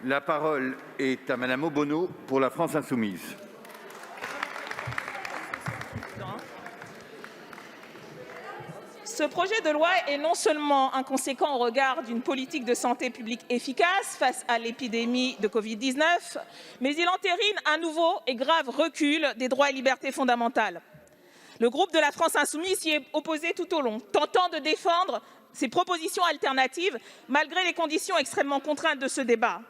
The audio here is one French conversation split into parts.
La parole est à Madame Obono pour la France insoumise. Ce projet de loi est non seulement inconséquent au regard d'une politique de santé publique efficace face à l'épidémie de Covid-19, mais il entérine un nouveau et grave recul des droits et libertés fondamentales. Le groupe de la France insoumise s'y est opposé tout au long, tentant de défendre ses propositions alternatives malgré les conditions extrêmement contraintes de ce débat.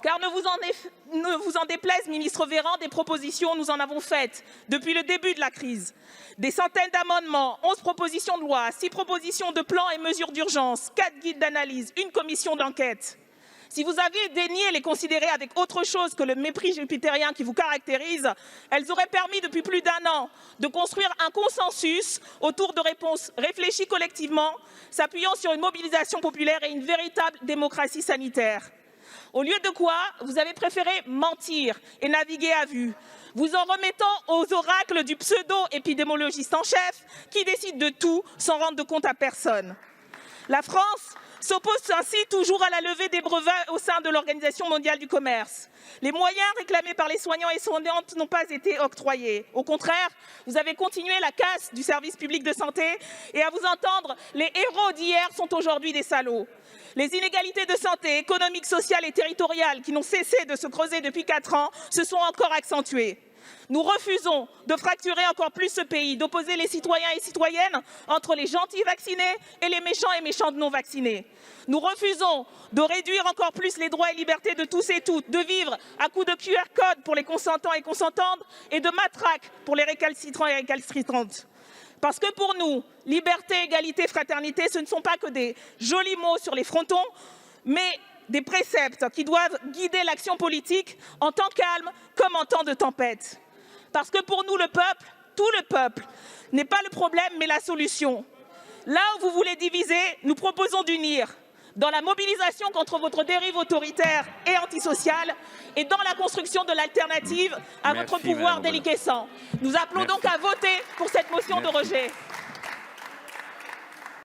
Car ne vous en déplaise, ministre Véran, des propositions, nous en avons faites depuis le début de la crise. Des centaines d'amendements, 11 propositions de loi, 6 propositions de plans et mesures d'urgence, 4 guides d'analyse, une commission d'enquête. Si vous aviez daigné les considérer avec autre chose que le mépris jupitérien qui vous caractérise, elles auraient permis depuis plus d'un an de construire un consensus autour de réponses réfléchies collectivement, s'appuyant sur une mobilisation populaire et une véritable démocratie sanitaire. Au lieu de quoi, vous avez préféré mentir et naviguer à vue, vous en remettant aux oracles du pseudo-épidémiologiste en chef qui décide de tout sans rendre compte à personne. La France s'oppose ainsi toujours à la levée des brevets au sein de l'Organisation mondiale du commerce. Les moyens réclamés par les soignants et soignantes n'ont pas été octroyés. Au contraire, vous avez continué la casse du service public de santé et à vous entendre, les héros d'hier sont aujourd'hui des salauds. Les inégalités de santé économique, sociale et territoriale qui n'ont cessé de se creuser depuis 4 ans se sont encore accentuées. Nous refusons de fracturer encore plus ce pays, d'opposer les citoyens et citoyennes entre les gentils vaccinés et les méchants non vaccinés. Nous refusons de réduire encore plus les droits et libertés de tous et toutes, de vivre à coups de QR code pour les consentants et consentantes et de matraque pour les récalcitrants et récalcitrantes. Parce que pour nous, liberté, égalité, fraternité, ce ne sont pas que des jolis mots sur les frontons, mais des préceptes qui doivent guider l'action politique en temps calme comme en temps de tempête. Parce que pour nous, le peuple, tout le peuple, n'est pas le problème mais la solution. Là où vous voulez diviser, nous proposons d'unir dans la mobilisation contre votre dérive autoritaire et antisociale et dans la construction de l'alternative à votre pouvoir déliquescent. Nous appelons donc à voter pour cette motion de rejet.